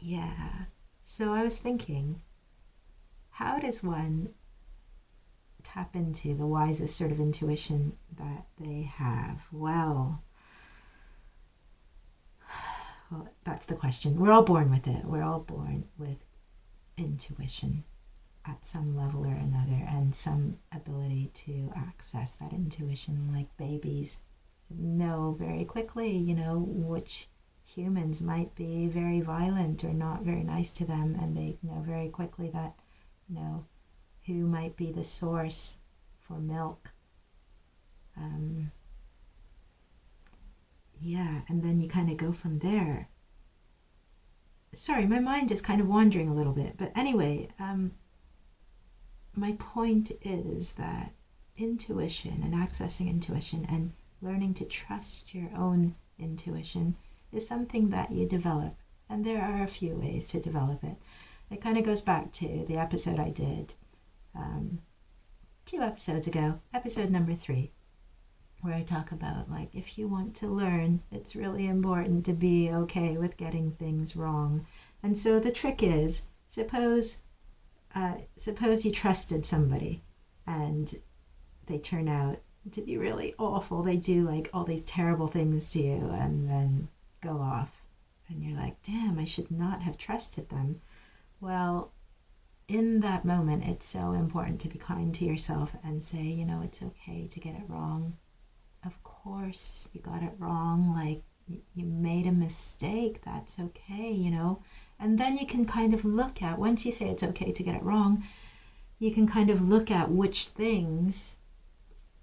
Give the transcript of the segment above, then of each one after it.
Yeah. So I was thinking, how does one tap into the wisest sort of intuition that they have? Well, that's the question. We're all born with it. We're all born with intuition at some level or another, and some ability to access that intuition, like babies know very quickly, which humans might be very violent or not very nice to them, and they know very quickly that, who might be the source for milk. Yeah, and then you kind of go from there. Sorry, my mind is kind of wandering a little bit, but anyway, my point is that intuition and accessing intuition and learning to trust your own intuition is something that you develop. And there are a few ways to develop it. It kind of goes back to the episode I did 2 episodes ago, episode number 3, where I talk about, like, if you want to learn, it's really important to be okay with getting things wrong. And so the trick is, suppose you trusted somebody and they turn out to be really awful. They do like all these terrible things to you and then go off. And you're like, damn, I should not have trusted them. Well, in that moment, it's so important to be kind to yourself and say, it's okay to get it wrong. Of course, you got it wrong. Like, you made a mistake. That's okay, And then you can kind of look at, once you say it's okay to get it wrong, you can kind of look at which things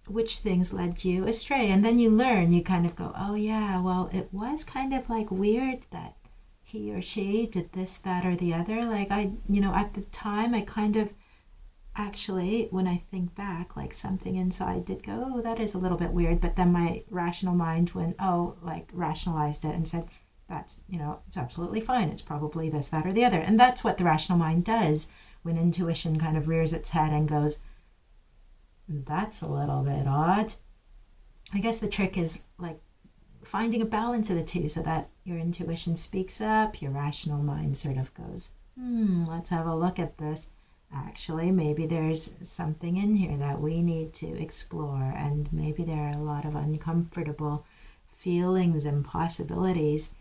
led you astray. And then you learn, you kind of go, oh yeah, well, it was kind of like weird that he or she did this, that, or the other. Like, at the time, I kind of, actually, when I think back, like, something inside did go, oh, that is a little bit weird. But then my rational mind rationalized it and said, that's, it's absolutely fine. It's probably this, that, or the other. And that's what the rational mind does when intuition kind of rears its head and goes, that's a little bit odd. I guess the trick is, like, finding a balance of the two so that your intuition speaks up, your rational mind sort of goes, let's have a look at this. Actually, maybe there's something in here that we need to explore, and maybe there are a lot of uncomfortable feelings and possibilities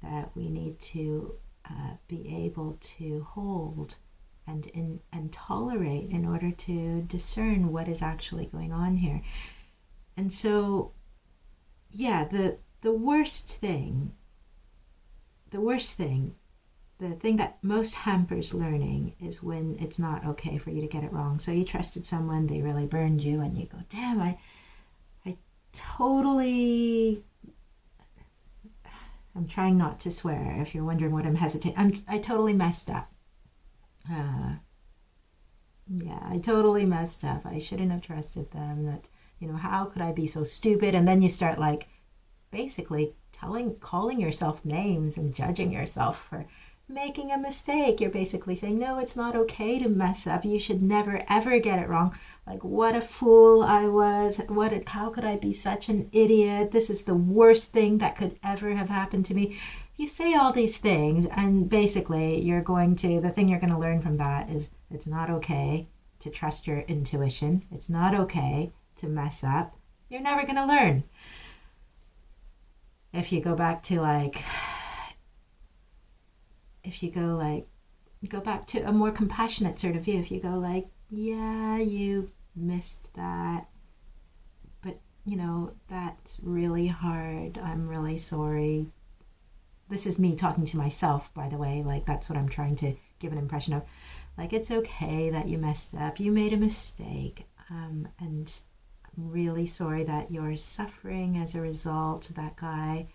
that we need to be able to hold and tolerate in order to discern what is actually going on here. And so, yeah, the worst thing, the thing that most hampers learning is when it's not okay for you to get it wrong. So you trusted someone, they really burned you, and you go, damn, I totally... I'm trying not to swear if you're wondering what I'm hesitating. I totally messed up. Yeah, I totally messed up. I shouldn't have trusted them. That, how could I be so stupid? And then you start, like, basically calling yourself names and judging yourself for making a mistake. You're basically saying, no, it's not okay to mess up. You should never, ever get it wrong. Like, what a fool I was. How could I be such an idiot? This is the worst thing that could ever have happened to me. You say all these things, and basically the thing you're going to learn from that is it's not okay to trust your intuition. It's not okay to mess up. You're never going to learn. If you go back to, go back to a more compassionate sort of view, if you go like, yeah, you missed that, but that's really hard. I'm really sorry. This is me talking to myself, by the way. Like, that's what I'm trying to give an impression of. Like, it's okay that you messed up. You made a mistake. And I'm really sorry that you're suffering as a result. That guy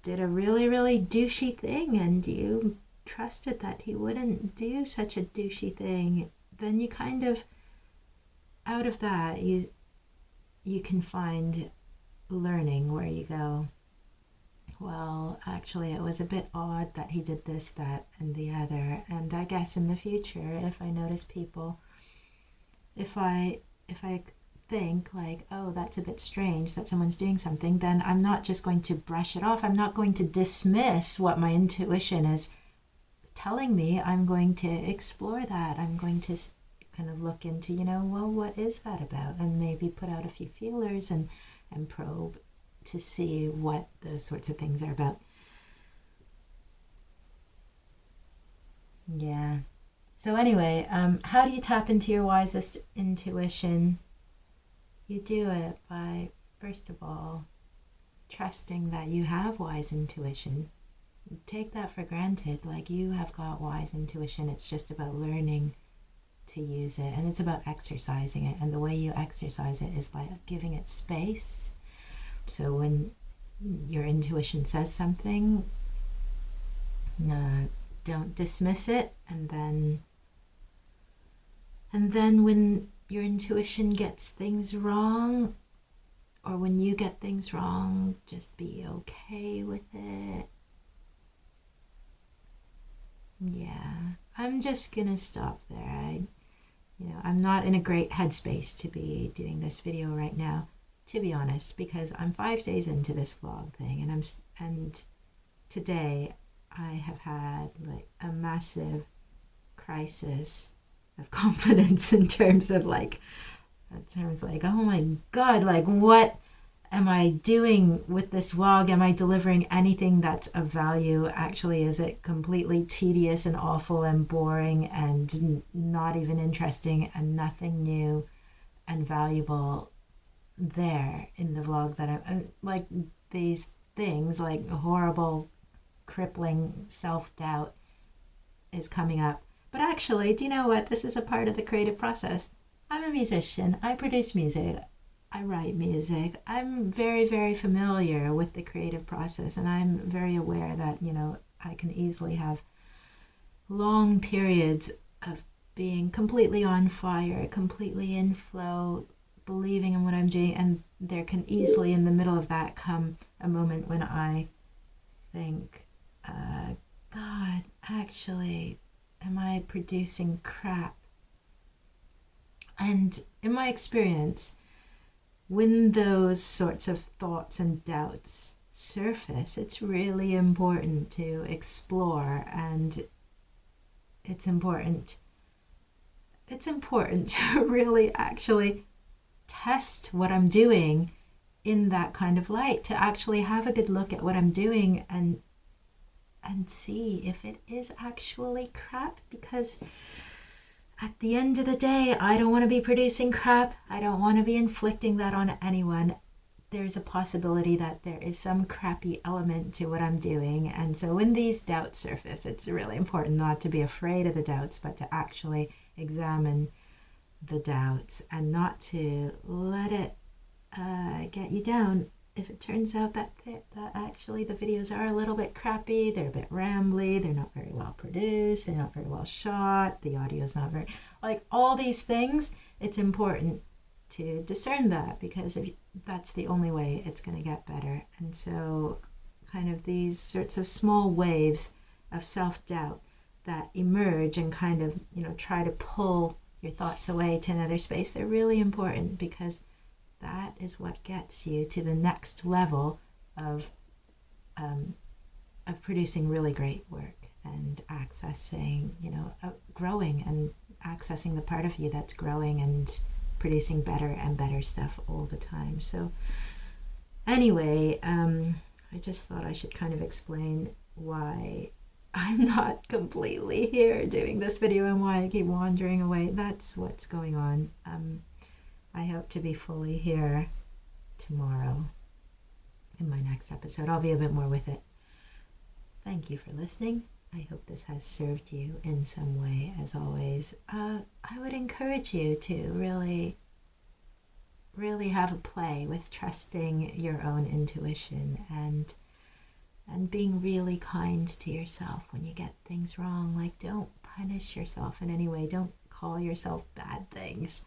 did a really, really douchey thing, and you trusted that he wouldn't do such a douchey thing. Then you kind of, out of that, you can find learning where you go, well, actually, it was a bit odd that he did this, that, and the other. And I guess in the future, if I notice people, if I think like, oh, that's a bit strange that someone's doing something, then I'm not just going to brush it off. I'm not going to dismiss what my intuition is telling me, I'm going to explore that. I'm going to kind of look into, well, what is that about? And maybe put out a few feelers and probe to see what those sorts of things are about. Yeah. So anyway, how do you tap into your wisest intuition? You do it by, first of all, trusting that you have wise intuition. Take that for granted. Like, you have got wise intuition. It's just about learning to use it, and it's about exercising it. And the way you exercise it is by giving it space. So when your intuition says something, don't dismiss it, and then when your intuition gets things wrong, or when you get things wrong, just be okay with it. Yeah, I'm just gonna stop there. I'm not in a great headspace to be doing this video right now, to be honest, because I'm 5 days into this vlog thing, and today I have had like a massive crisis of confidence in terms of like, oh my god, like, what am I doing with this vlog? Am I delivering anything that's of value? Actually, is it completely tedious and awful and boring and not even interesting and nothing new and valuable there in the vlog that I'm like, these things like horrible, crippling self-doubt is coming up. But actually, do you know what? This is a part of the creative process. I'm a musician. I produce music. I write music. I'm very, very familiar with the creative process, and I'm very aware that, I can easily have long periods of being completely on fire, completely in flow, believing in what I'm doing, and there can easily in the middle of that come a moment when I think, God, actually, am I producing crap? And in my experience, when those sorts of thoughts and doubts surface, it's really important to explore, and it's important to really actually test what I'm doing in that kind of light, to actually have a good look at what I'm doing and see if it is actually crap, because at the end of the day, I don't want to be producing crap. I don't want to be inflicting that on anyone. There's a possibility that there is some crappy element to what I'm doing. And so when these doubts surface, it's really important not to be afraid of the doubts, but to actually examine the doubts and not to let it get you down. If it turns out that actually the videos are a little bit crappy, they're a bit rambly, they're not very well produced, they're not very well shot, the audio's not very, like, all these things, it's important to discern that, because that's the only way it's going to get better. And so kind of these sorts of small waves of self-doubt that emerge and kind of, try to pull your thoughts away to another space, they're really important, because that is what gets you to the next level of producing really great work and accessing, growing and accessing the part of you that's growing and producing better and better stuff all the time. So anyway, I just thought I should kind of explain why I'm not completely here doing this video and why I keep wandering away. That's what's going on. I hope to be fully here tomorrow in my next episode. I'll be a bit more with it. Thank you for listening. I hope this has served you in some way. As always, I would encourage you to really, really have a play with trusting your own intuition and being really kind to yourself when you get things wrong. Like, don't punish yourself in any way. Don't call yourself bad things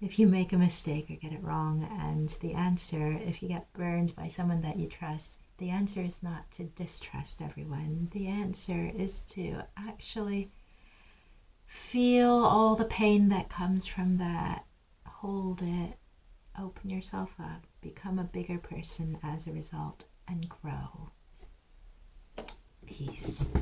if you make a mistake or get it wrong. And the answer, if you get burned by someone that you trust, the answer is not to distrust everyone. The answer is to actually feel all the pain that comes from that, hold it, open yourself up, become a bigger person as a result, and grow. Peace.